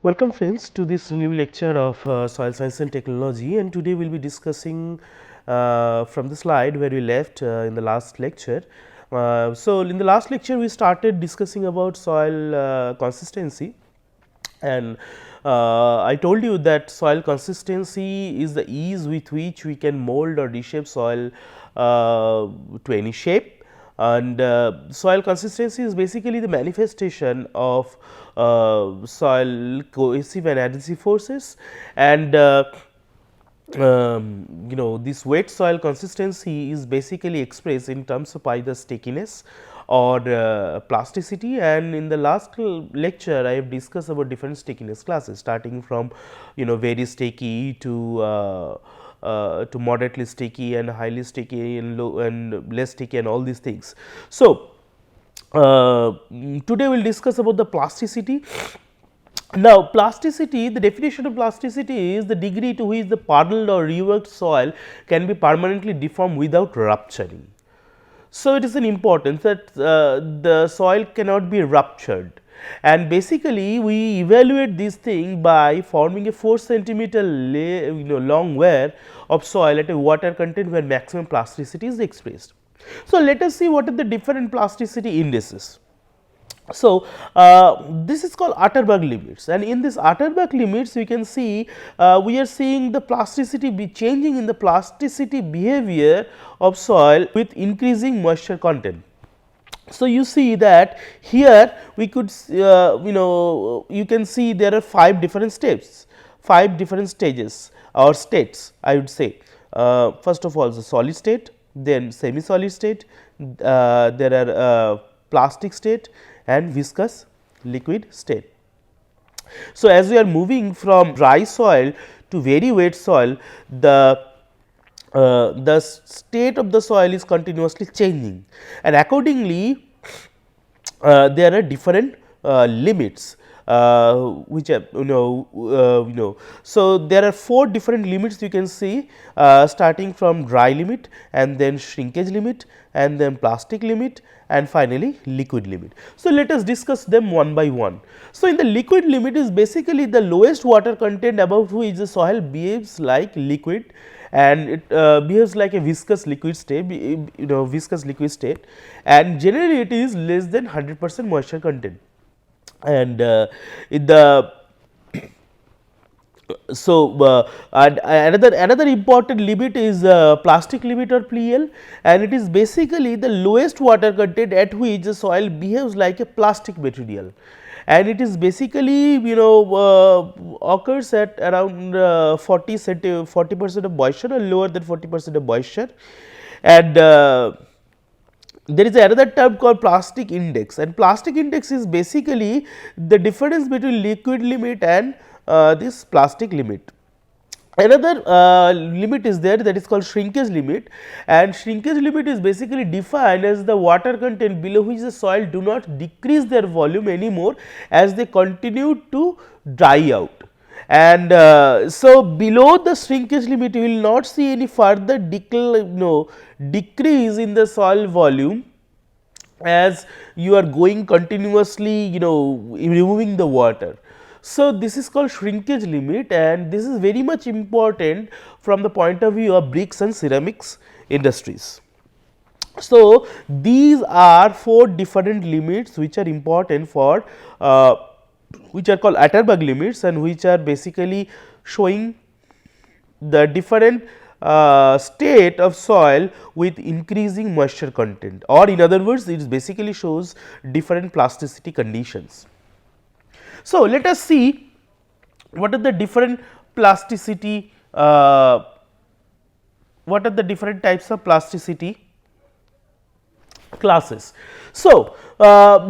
Welcome friends to this new lecture of soil science and technology, and today we will be discussing from the slide where we left in the last lecture. So, in the last lecture we started discussing about soil consistency, and I told you that soil consistency is the ease with which we can mold or reshape soil to any shape, and soil consistency is basically the manifestation of soil cohesive and adhesive forces, and this wet soil consistency is basically expressed in terms of either stickiness or plasticity. And in the last lecture I have discussed about different stickiness classes, starting from very sticky to moderately sticky and highly sticky and low and less sticky and all these things. So, today we will discuss about the plasticity. Now, plasticity, the definition of plasticity is the degree to which the puddled or reworked soil can be permanently deformed without rupturing. So, it is an importance that the soil cannot be ruptured, and basically we evaluate this thing by forming a 4 centimeter long wear of soil at a water content where maximum plasticity is expressed. So, let us see what are the different plasticity indices. So, this is called Atterberg limits, and in this Atterberg limits we can see we are seeing the plasticity be changing in the plasticity behavior of soil with increasing moisture content. So, you see that here we could you can see there are 5 different steps, 5 different stages or states I would say. First of all, the solid state, then semi solid state, there are plastic state and viscous liquid state. So, as we are moving from dry soil to very wet soil, the state of the soil is continuously changing, and accordingly there are different limits which are So, there are 4 different limits you can see, starting from dry limit and then shrinkage limit and then plastic limit and finally liquid limit. So, let us discuss them one by one. So, in the liquid limit is basically the lowest water content above which the soil behaves like liquid, and it behaves like a viscous liquid state, viscous liquid state, and generally it is less than 100% moisture content. And in the another important limit is plastic limit or PL, and it is basically the lowest water content at which the soil behaves like a plastic material, and it is basically occurs at around 40% of moisture or lower than 40% of moisture. And there is another term called plastic index, and plastic index is basically the difference between liquid limit and this plastic limit. Another limit is there, that is called shrinkage limit, and shrinkage limit is basically defined as the water content below which the soil do not decrease their volume anymore as they continue to dry out. And so, below the shrinkage limit you will not see any further decrease in the soil volume as you are going continuously removing the water. So, this is called shrinkage limit, and this is very much important from the point of view of bricks and ceramics industries. So, these are 4 different limits which are important for which are called Atterberg limits, and which are basically showing the different state of soil with increasing moisture content, or in other words it basically shows different plasticity conditions. So, let us see what are the different plasticity, what are the different types of plasticity classes. So,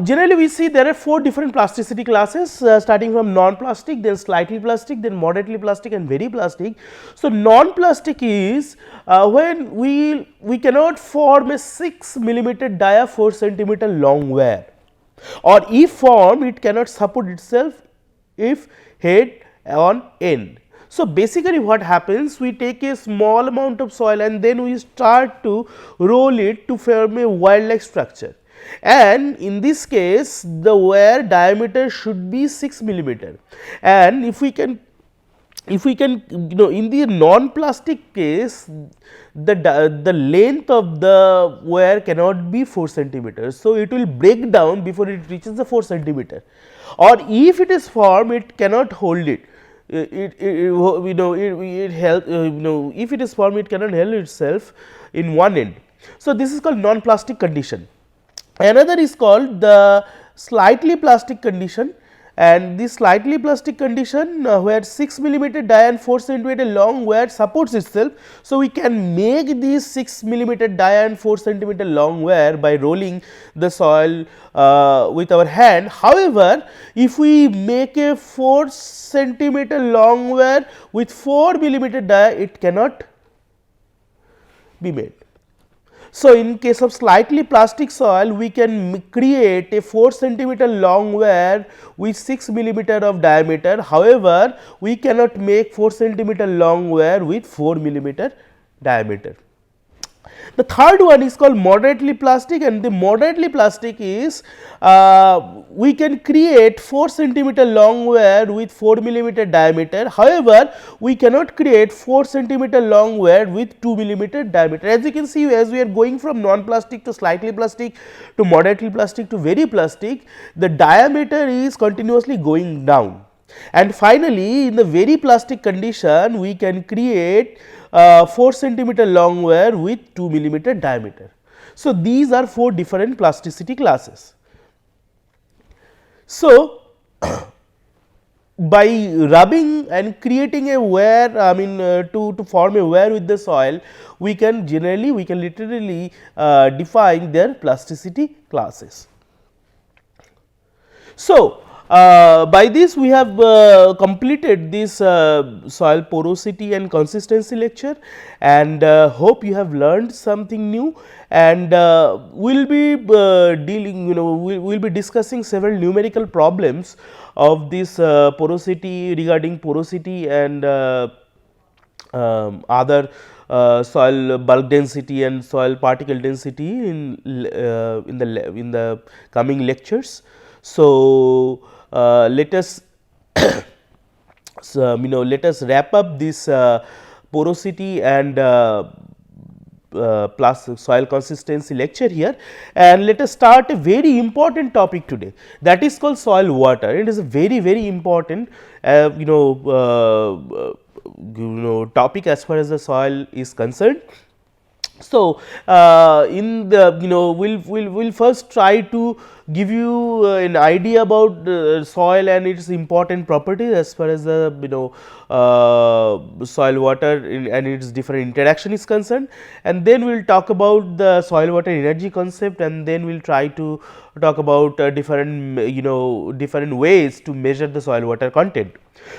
generally we see there are 4 different plasticity classes, starting from non-plastic, then slightly plastic, then moderately plastic and very plastic. So, non-plastic is when we cannot form a 6 millimeter dia 4 centimeter long wear, or if formed it cannot support itself if head on end. So, basically what happens, we take a small amount of soil and then we start to roll it to form a wire like structure, and in this case the wear diameter should be 6 millimeter, and if we can in the non plastic case the length of the wire cannot be 4 centimeters. So, it will break down before it reaches the 4 centimeter, or if it is formed it cannot hold it. It help if it is formed it cannot hold itself in one end. So, this is called non plastic condition. Another is called the slightly plastic condition, and this slightly plastic condition where 6 millimeter dia and 4 centimeter long wire supports itself. So, we can make this 6 millimeter dia and 4 centimeter long wire by rolling the soil with our hand. However, if we make a 4 centimeter long wire with 4 millimeter dia, it cannot be made. So, in case of slightly plastic soil, we can create a 4 centimeter long wire with 6 millimeter of diameter. However, we cannot make 4 centimeter long wire with 4 millimeter diameter. The third one is called moderately plastic, and the moderately plastic is we can create 4 centimeter long wire with 4 millimeter diameter. However, we cannot create 4 centimeter long wire with 2 millimeter diameter. As you can see, as we are going from non plastic to slightly plastic to moderately plastic to very plastic, the diameter is continuously going down. And finally, in the very plastic condition, we can create 4 centimeter long wire with 2 millimeter diameter. So, these are 4 different plasticity classes. So, by rubbing and creating a wear, to form a wear with the soil, we can literally define their plasticity classes. So, by this we have completed this soil porosity and consistency lecture, and hope you have learned something new, and we will be we will be discussing several numerical problems of this porosity, regarding porosity and other soil bulk density and soil particle density in the coming lectures. So, let us let us wrap up this porosity and plus soil consistency lecture here, and let us start a very important topic today, that is called soil water. It is a very important topic as far as the soil is concerned. So, in the we'll first try to give you an idea about soil and its important properties as far as the soil water and its different interaction is concerned, and then we will talk about the soil water energy concept, and then we will try to talk about different different ways to measure the soil water content.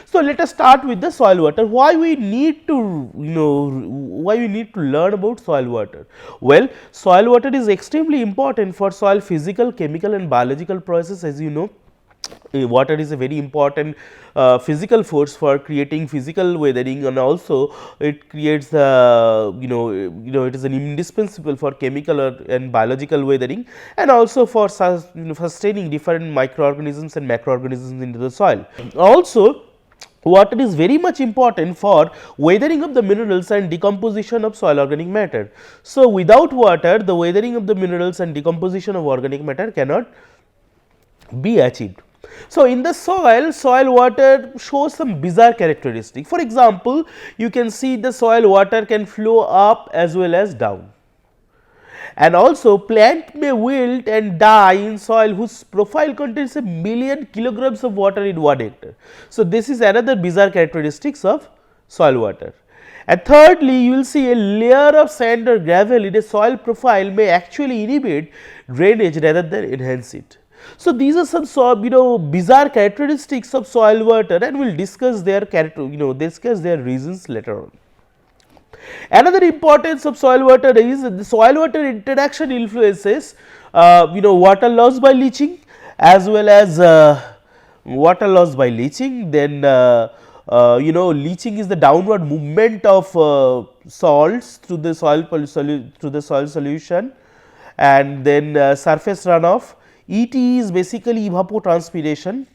So, let us start with the soil water. Why we need to why we need to learn about soil water? Well, soil water is extremely important for soil physical, chemical and biological process. As you know, water is a very important physical force for creating physical weathering, and also it creates it is an indispensable for chemical and biological weathering, and also for sustaining different microorganisms and macroorganisms into the soil. Also, water is very much important for weathering of the minerals and decomposition of soil organic matter. So, without water, the weathering of the minerals and decomposition of organic matter cannot be achieved. So, in the soil water shows some bizarre characteristics. For example, you can see the soil water can flow up as well as down, and also plant may wilt and die in soil whose profile contains a million kilograms of water in 1 hectare. So, this is another bizarre characteristics of soil water. And thirdly, you will see a layer of sand or gravel in a soil profile may actually inhibit drainage rather than enhance it. So, these are some bizarre characteristics of soil water, and we will discuss their discuss their reasons later on. Another importance of soil water is the soil water interaction influences water loss by leaching as well as water loss by leaching. Then leaching is the downward movement of salts through the soil solution, and then surface runoff. ET is basically evapotranspiration,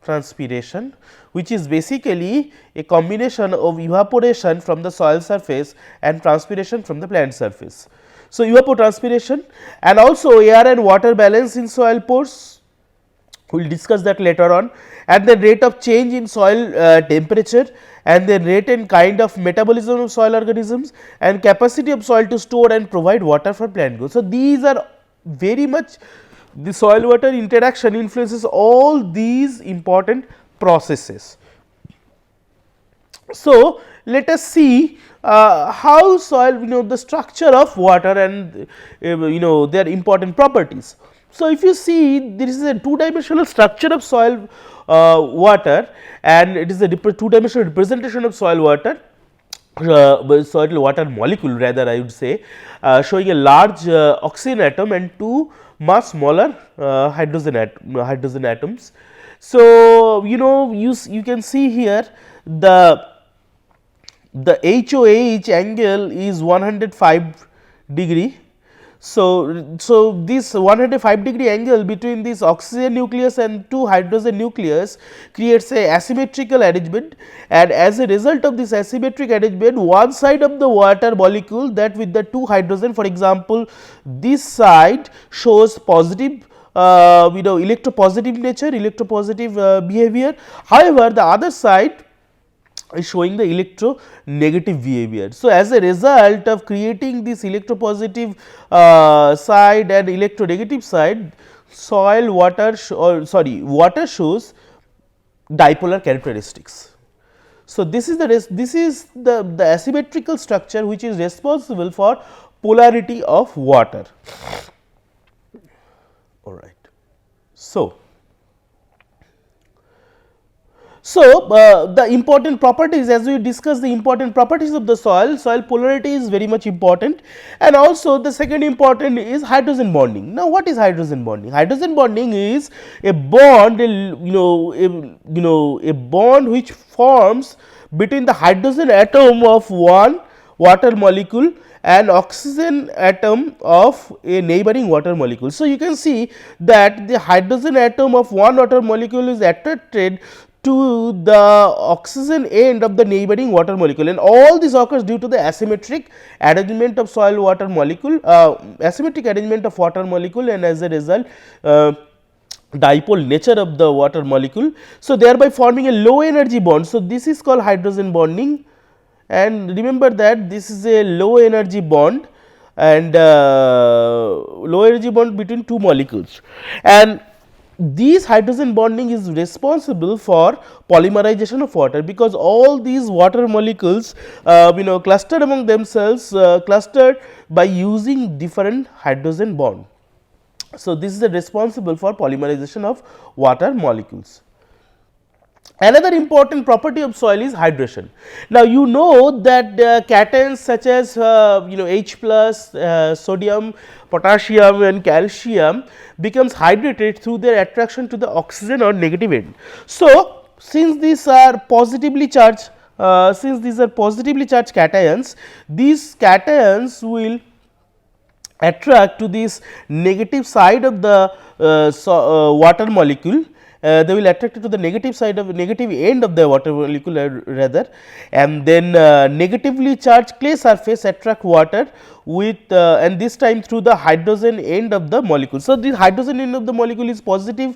transpiration, which is basically a combination of evaporation from the soil surface and transpiration from the plant surface. So, evapotranspiration, and also air and water balance in soil pores, we will discuss that later on, and the rate of change in soil temperature, and the rate and kind of metabolism of soil organisms, and capacity of soil to store and provide water for plant growth. So, these are very much the soil water interaction influences all these important processes. So, let us see how soil, the structure of water and their important properties. So, if you see, there is a two dimensional structure of soil water, and it is a two dimensional representation of soil water, soil water molecule rather I would say, showing a large oxygen atom and two much smaller hydrogen atoms. So, you can see here the HOH angle is 105 degree. So, this 105 degree angle between this oxygen nucleus and two hydrogen nucleus creates a asymmetrical arrangement, and as a result of this asymmetric arrangement, one side of the water molecule, that with the two hydrogen, for example, this side shows positive electropositive nature, electropositive behavior. However, the other side is showing the electronegative behavior. So, as a result of creating this electropositive side and electronegative side, water shows dipolar characteristics. So, this is the asymmetrical structure which is responsible for polarity of water. All right. So, the important properties, as we discussed the important properties of the soil polarity is very much important, and also the second important is hydrogen bonding. Now, what is hydrogen bonding? Hydrogen bonding is a bond, a bond which forms between the hydrogen atom of one water molecule and oxygen atom of a neighboring water molecule. So, you can see that the hydrogen atom of one water molecule is attracted to the oxygen end of the neighboring water molecule, and all this occurs due to the asymmetric arrangement of soil water molecule, asymmetric arrangement of water molecule, and as a result dipole nature of the water molecule. So, thereby forming a low energy bond. So, this is called hydrogen bonding, and remember that this is a low energy bond, and low energy bond between two molecules, and these hydrogen bonding is responsible for polymerization of water, because all these water molecules clustered among themselves, clustered by using different hydrogen bond. So, this is responsible for polymerization of water molecules. Another important property of soil is hydration. Now, you know that cations such as H plus, sodium, potassium and calcium becomes hydrated through their attraction to the oxygen or negative end. So, since these are positively charged cations, these cations will attract to this negative side of the water molecule. They will attract to the negative side of negative end of the water molecule rather, and then negatively charged clay surface attract water with and this time through the hydrogen end of the molecule. So, the hydrogen end of the molecule is positive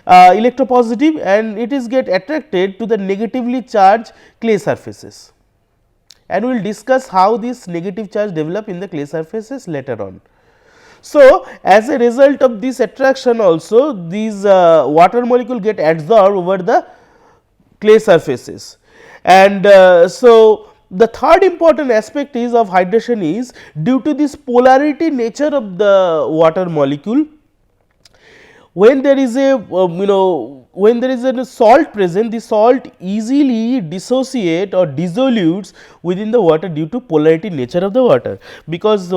electropositive, and it is get attracted to the negatively charged clay surfaces, and we will discuss how this negative charge develop in the clay surfaces later on. So, as a result of this attraction also, these water molecule get absorbed over the clay surfaces, and so the third important aspect is of hydration is due to this polarity nature of the water molecule. When there is a when there is a salt present, the salt easily dissociate or dissolutes within the water due to polarity nature of the water, because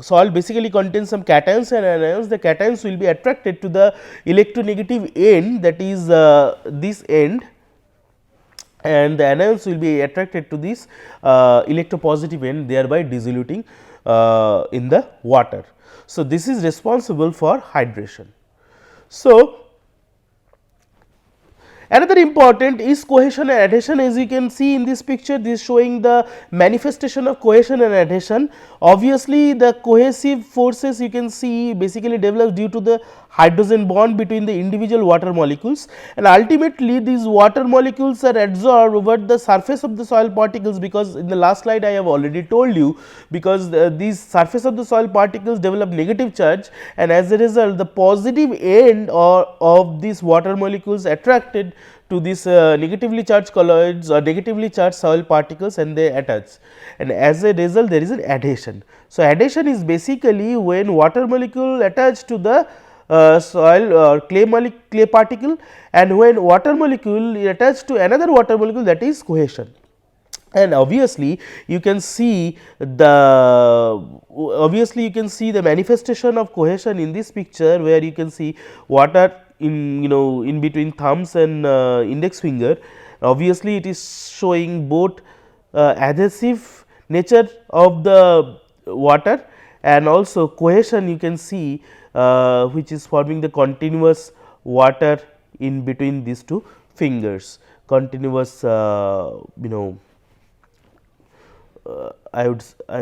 soil basically contains some cations and anions, the cations will be attracted to the electronegative end, that is this end, and the anions will be attracted to this electropositive end, thereby dissoluting in the water. So, this is responsible for hydration. So, another important is cohesion and adhesion. As you can see in this picture, this is showing the manifestation of cohesion and adhesion. Obviously, the cohesive forces you can see basically develops due to the hydrogen bond between the individual water molecules, and ultimately these water molecules are adsorbed over the surface of the soil particles, because in the last slide I have already told you, because these surface of the soil particles develop negative charge, and as a result the positive end of these water molecules attracted to these negatively charged colloids or negatively charged soil particles, and they attach, and as a result there is an adhesion. So, adhesion is basically when water molecule attach to the soil or clay particle, and when water molecule attached to another water molecule, that is cohesion. And obviously you can see the manifestation of cohesion in this picture, where you can see water in in between thumbs and index finger. Obviously it is showing both adhesive nature of the water, and also cohesion you can see which is forming the continuous water in between these two fingers, continuous I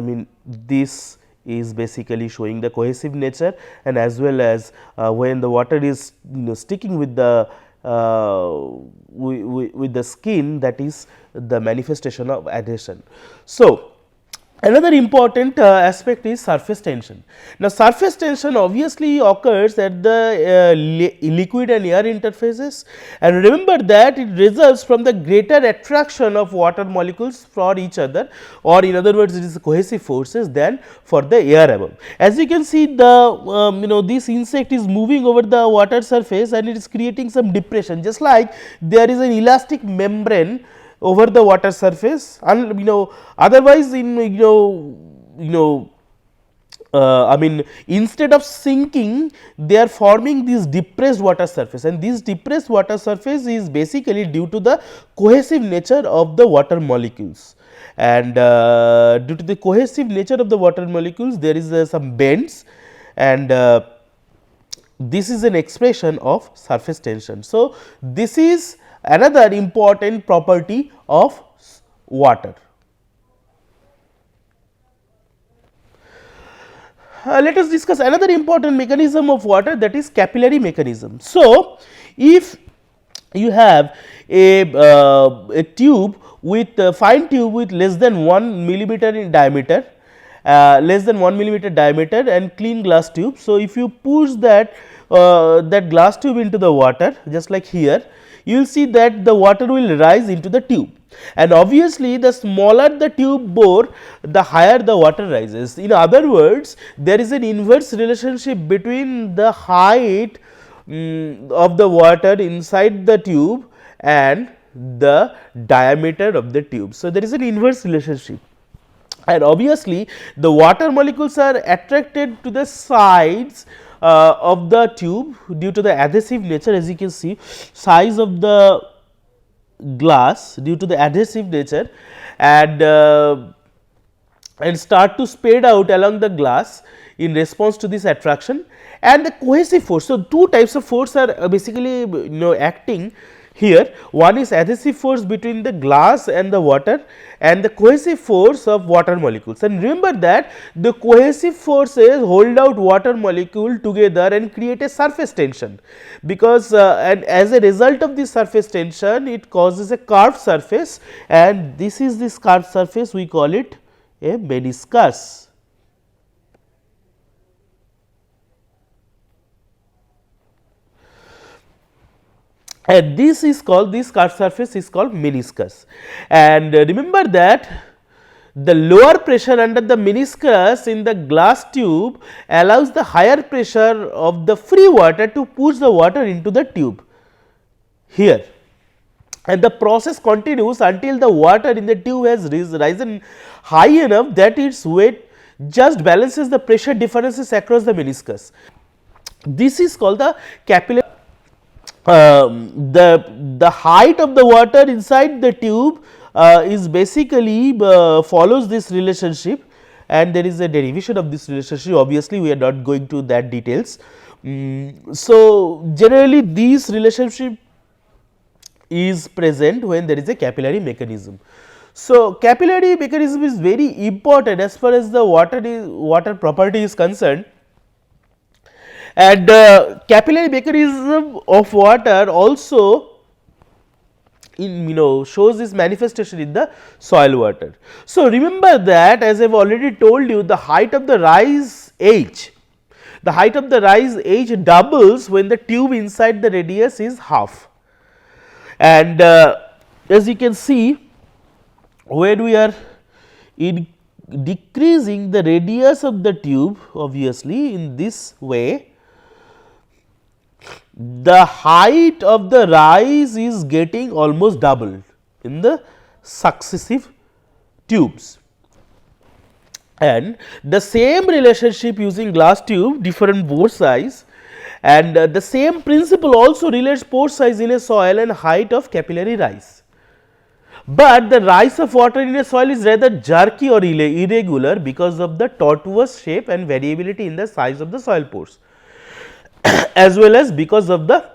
mean this is basically showing the cohesive nature, and as well as when the water is sticking with the with the skin, that is the manifestation of adhesion. So, another important aspect is surface tension. Now, surface tension obviously occurs at the liquid and air interfaces, and remember that it results from the greater attraction of water molecules for each other, or in other words it is cohesive forces, than for the air above. As you can see, the this insect is moving over the water surface and it is creating some depression, just like there is an elastic membrane over the water surface, and otherwise in I mean instead of sinking, they are forming this depressed water surface, and this depressed water surface is basically due to the cohesive nature of the water molecules. And due to the cohesive nature of the water molecules, there is some bends, and this is an expression of surface tension. So, this is another important property of water. Let us discuss another important mechanism of water, that is capillary mechanism. So, if you have a tube with fine tube with less than 1 millimeter in diameter, and clean glass tube. So, if you push that glass tube into the water, just like here, you will see that the water will rise into the tube, and obviously the smaller the tube bore, the higher the water rises. In other words, there is an inverse relationship between the height of the water inside the tube and the diameter of the tube. So, there is an inverse relationship, and obviously the water molecules are attracted to the sides of the tube due to the adhesive nature. As you can see, size of the glass due to the adhesive nature, and start to spread out along the glass in response to this attraction, and the cohesive force. So, two types of force are basically acting here. One is adhesive force between the glass and the water, and the cohesive force of water molecules. And remember that the cohesive forces hold out water molecule together and create a surface tension, because and as a result of this surface tension, it causes a curved surface, and this curved surface we call it a meniscus. And this curved surface is called meniscus. And remember that the lower pressure under the meniscus in the glass tube allows the higher pressure of the free water to push the water into the tube here, and the process continues until the water in the tube has risen high enough that its weight just balances the pressure differences across the meniscus. This is called the capillary. The height of the water inside the tube is basically follows this relationship, and there is a derivation of this relationship. Obviously, we are not going to that details. So, generally this relationship is present when there is a capillary mechanism. So, capillary mechanism is very important as far as the water property is concerned, and capillary mechanism of water also shows this manifestation in the soil water. So, remember that, as I have already told you, the height of the rise h, the height of the rise h doubles when the tube inside the radius is half, and as you can see, when we are decreasing the radius of the tube, obviously in this way, the height of the rise is getting almost doubled in the successive tubes. And the same relationship using glass tube, different bore size, and the same principle also relates pore size in a soil and height of capillary rise. But the rise of water in a soil is rather jerky or irregular because of the tortuous shape and variability in the size of the soil pores, as well as because of the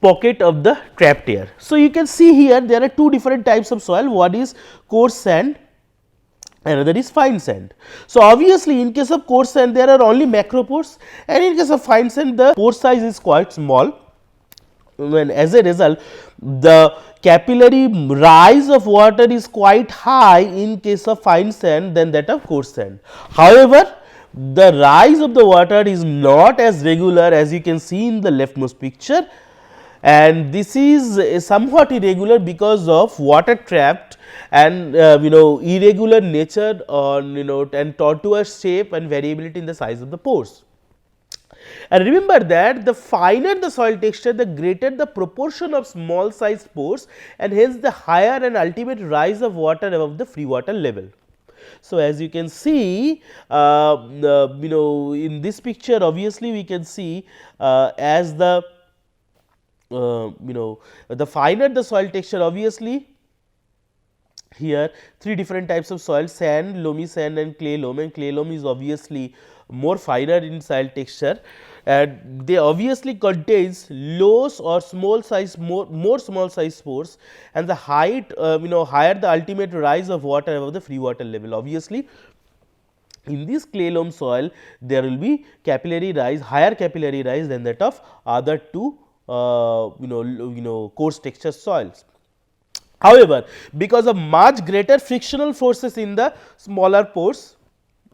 pocket of the trapped air. So, you can see here there are two different types of soil, one is coarse sand, another is fine sand. So, obviously, in case of coarse sand there are only macropores, and in case of fine sand the pore size is quite small, when as a result the capillary rise of water is quite high in case of fine sand than that of coarse sand. However, the rise of the water is not as regular as you can see in the leftmost picture, and this is somewhat irregular because of water trapped and irregular nature and tortuous shape and variability in the size of the pores. And remember that the finer the soil texture, the greater the proportion of small sized pores, and hence the higher and ultimate rise of water above the free water level. So, as you can see in this picture, obviously we can see as the the finer the soil texture, obviously here three different types of soil: sand, loamy sand and clay loam, and clay loam is obviously more finer in soil texture, and they obviously contains low or small size more small size pores, and the height higher the ultimate rise of water above the free water level. Obviously, in this clay loam soil there will be capillary rise, higher capillary rise than that of other two coarse texture soils. However, because of much greater frictional forces in the smaller pores,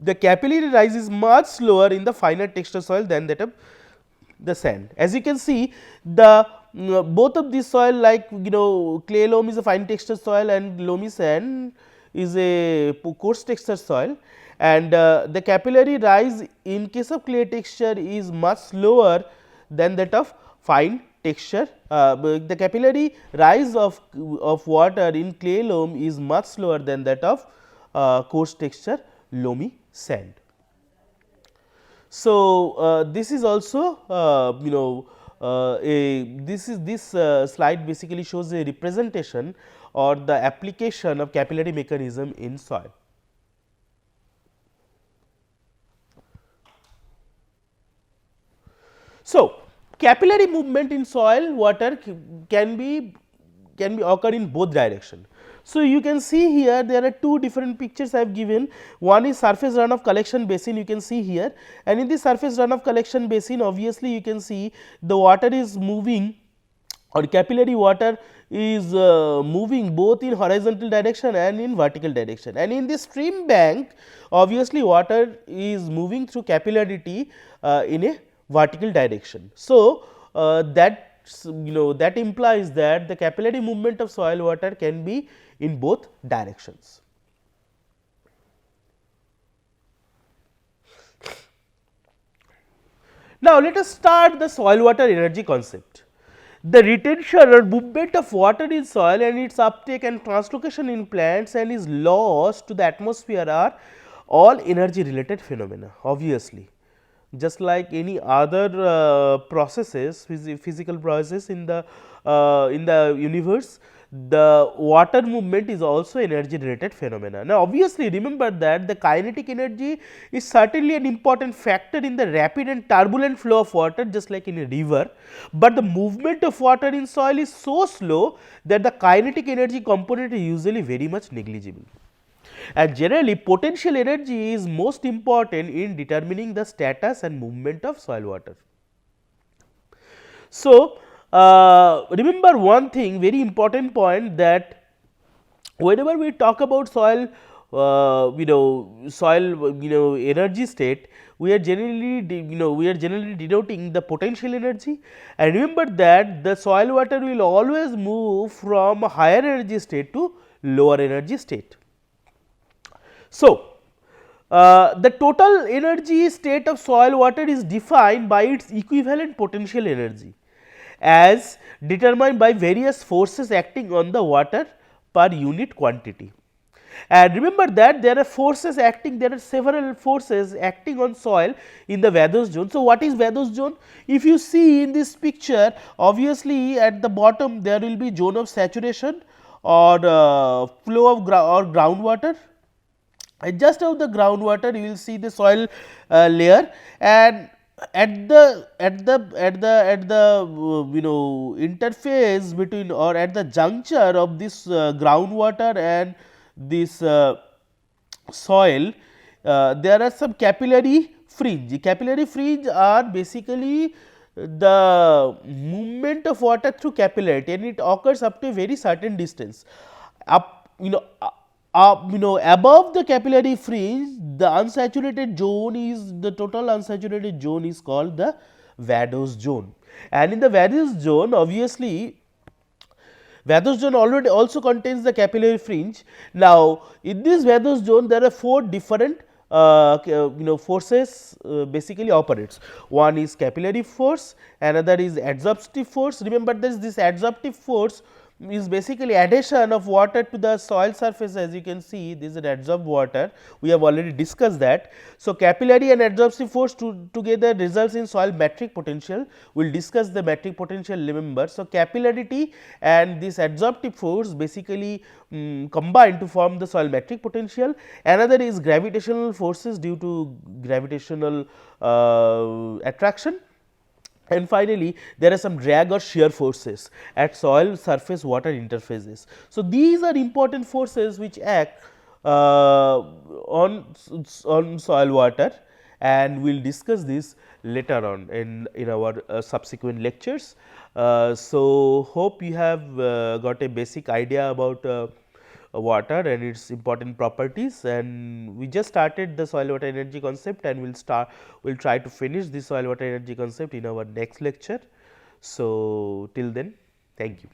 the capillary rise is much slower in the finer texture soil than that of the sand. As you can see, the both of these soil, like clay loam is a fine texture soil and loamy sand is a coarse texture soil, and the capillary rise in case of clay texture is much slower than that of fine texture. The capillary rise of water in clay loam is much slower than that of coarse texture loamy sand. So, this is also this slide basically shows a representation or the application of capillary mechanism in soil. So, capillary movement in soil water can be occur in both direction. So, you can see here there are two different pictures I have given. One is surface runoff collection basin, you can see here, and in this surface runoff collection basin, obviously you can see the water is moving, or capillary water is moving both in horizontal direction and in vertical direction, and in this stream bank obviously water is moving through capillarity in a vertical direction. So, that implies that the capillary movement of soil water can be in both directions. Now, let us start the soil water energy concept. The retention or movement of water in soil and its uptake and translocation in plants and is lost to the atmosphere are all energy related phenomena obviously. Just like any other processes, physical process in the universe, the water movement is also energy related phenomena. Now, obviously, remember that the kinetic energy is certainly an important factor in the rapid and turbulent flow of water, just like in a river, but the movement of water in soil is so slow that the kinetic energy component is usually very much negligible. And generally, potential energy is most important in determining the status and movement of soil water. So, remember one thing, very important point, that whenever we talk about soil, soil, energy state, we are generally, we are generally denoting the potential energy. And remember that the soil water will always move from a higher energy state to lower energy state. So, the total energy state of soil water is defined by its equivalent potential energy as determined by various forces acting on the water per unit quantity. And remember that there are forces acting, there are several forces acting on soil in the vadose zone. So, what is vadose zone? If you see in this picture, obviously at the bottom there will be zone of saturation or flow of groundwater. And just above the groundwater you will see the soil layer, and at the interface between, or at the juncture of this groundwater and this soil, there are some capillary fringe. Capillary fringe are basically the movement of water through capillarity, and it occurs up to a very certain distance. Up, above the capillary fringe, the unsaturated zone is, the total unsaturated zone is called the vadose zone. And in the vadose zone, obviously vadose zone already also contains the capillary fringe. Now, in this vadose zone there are 4 different forces basically operates. One is capillary force, another is adsorptive force. Remember this adsorptive force is basically addition of water to the soil surface. As you can see, this is an adsorbed water, we have already discussed that. So, capillary and adsorptive force together results in soil metric potential. We will discuss the metric potential, remember. So, capillarity and this adsorptive force basically combine to form the soil metric potential. Another is gravitational forces due to gravitational attraction. And finally, there are some drag or shear forces at soil surface water interfaces. So, these are important forces which act on soil water, and we will discuss this later on in our subsequent lectures. So, hope you have got a basic idea about water and its important properties, and we just started the soil water energy concept, and we'll try to finish the soil water energy concept in our next lecture. So, till then, thank you.